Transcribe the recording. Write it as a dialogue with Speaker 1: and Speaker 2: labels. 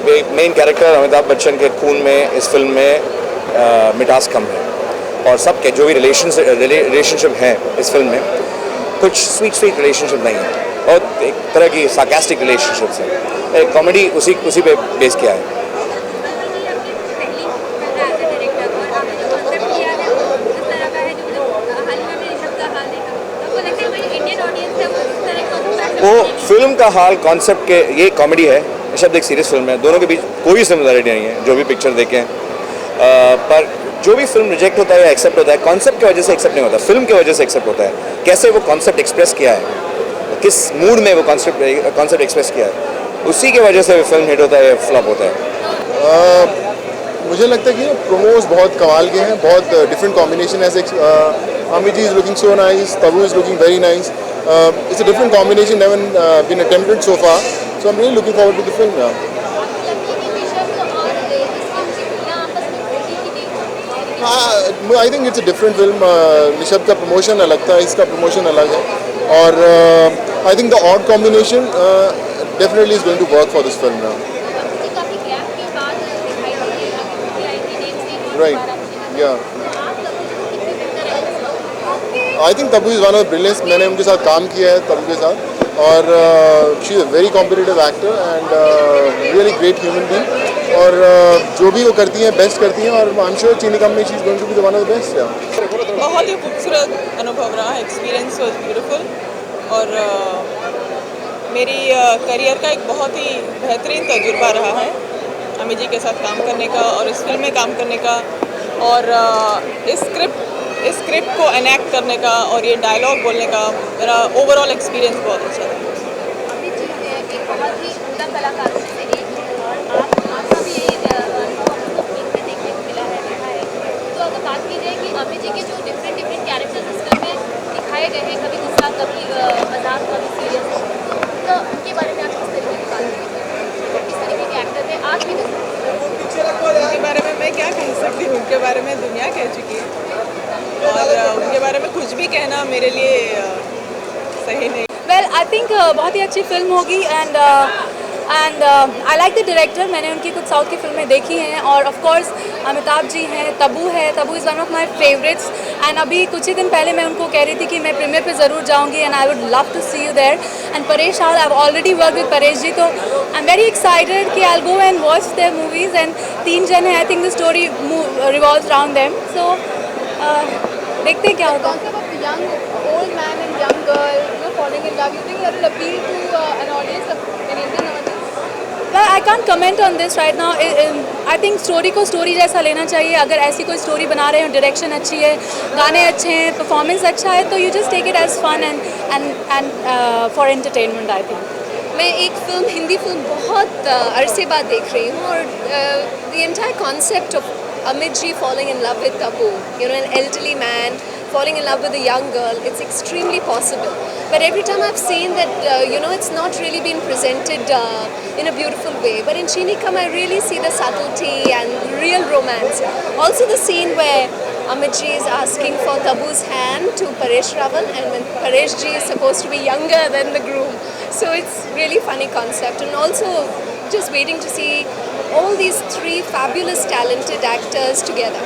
Speaker 1: Main character Amitabh Bachchan के खून में इस फिल्म में मिठास कम है, और सबके जो भी रिलेशनशिप हैं इस फिल्म में कुछ स्वीट रिलेशनशिप नहीं है, और एक तरह की सार्कास्टिक रिलेशनशिप्स है। कॉमेडी उसी पे बेस किया है। वो फिल्म का हाल कॉन्सेप्ट के, ये कॉमेडी है, शब्द एक सीरियस फिल्म है, दोनों के बीच कोई सिमिलरिटी नहीं है जो भी पिक्चर देखें। पर जो भी फिल्म रिजेक्ट होता है या एक्सेप्ट होता है, कॉन्सेप्ट की वजह से एक्सेप्ट नहीं होता, फिल्म की वजह से एक्सेप्ट होता है। कैसे वो कॉन्सेप्ट एक्सप्रेस किया है, किस मूड में वो कॉन्सेप्ट एक्सप्रेस किया है, उसी की वजह से फिल्म हिट होता है या फ्लॉप होता है।
Speaker 2: मुझे लगता है कि प्रोमोज बहुत कमाल के हैं, बहुत डिफरेंट कॉम्बिनेशन है। Amit ji is looking so nice, Tabu is looking very nice. It's a different combination, never been attempted so far. So I'm really looking forward to the film now. I think it's a different film. Rishabh का promotion अलग था, इसका promotion अलग है, और I think the odd combination definitely is going to work for this film now. Right. Yeah. I think Tabu is one of the brilliant. मैंने उनके साथ काम किया है तबू के साथ, और she is a very competitive actor and really great human being. और जो भी वो करती हैं बेस्ट करती हैं, और I'm sure चीनी कम में she is going to be the one of the best.
Speaker 3: बहुत ही खूबसूरत अनुभव रहा, एक्सपीरियंस वाज ब्यूटीफुल, और मेरी करियर का एक बहुत ही बेहतरीन तजुर्बा रहा है अमित जी के साथ काम करने का, और इस फिल्म में काम करने का, और इस स्क्रिप्ट को एनैक्ट करने का, और ये डायलॉग बोलने का मेरा ओवरऑल एक्सपीरियंस बहुत अच्छा था।
Speaker 4: अमित जी एक बहुत ही उम्दा कलाकारों में से एक है, और आपका भी यही अनुभव फिल्म में देखने को मिला है, देखा है। तो अगर बात की जाए कि अमित जी के जो डिफरेंट कैरेक्टर्स इस फिल्म में दिखाए गए हैं, कभी गुस्सा, कभी मजाक, कभी सीरियस, तो उनके बारे में आप किस तरीके की बात करेंगे? किस तरीके के एक्टर हैं आज भी?
Speaker 3: उनके बारे में मैं क्या कह सकती हूँ, उनके बारे में दुनिया कह चुकी है, और उनके बारे में कुछ भी कहना मेरे लिए सही नहीं।
Speaker 5: वेल आई थिंक बहुत ही अच्छी फिल्म होगी, and I like the director. मैंने उनकी कुछ साउथ की फिल्में देखी हैं, और ऑफ कोर्स अमिताभ जी हैं, Tabu is one of my favourites, and अभी कुछ ही दिन पहले मैं उनको कह रही थी कि मैं प्रीमियर पे ज़रूर जाऊंगी, and I would love to see you there. And Paresh Rawal, I have already work with Paresh ji, तो आई एम वेरी एक्साइटेड कि I will go and watch their movies. And 3 जन हैं, I think the story revolves around them, so देखते हैं क्या होगा।
Speaker 4: young old man and young girl, falling in love. You think that will appeal to an audience in Indian audience?
Speaker 5: Well, I can't comment on this right now. I think story को story जैसा लेना चाहिए। अगर ऐसी कोई story बना रहे हो, डायरेक्शन अच्छी है, गाने अच्छे हैं, परफॉर्मेंस अच्छा है, तो you just take it as fun and for entertainment. I think
Speaker 4: मैं एक फिल्म, हिंदी फिल्म बहुत अरसे बाद देख रही हूँ, और the entire concept of Amit ji falling in love with Tabu, an elderly man falling in love with a young girl, it's extremely possible. But every time I've seen that, it's not really been presented in a beautiful way. But in Chini Kam, I really see the subtlety and real romance. Also the scene where Amit ji is asking for Tabu's hand to Paresh Rawal, and when Paresh ji is supposed to be younger than the groom. So it's really funny concept, and also just waiting to see all these 3 fabulous talented actors together.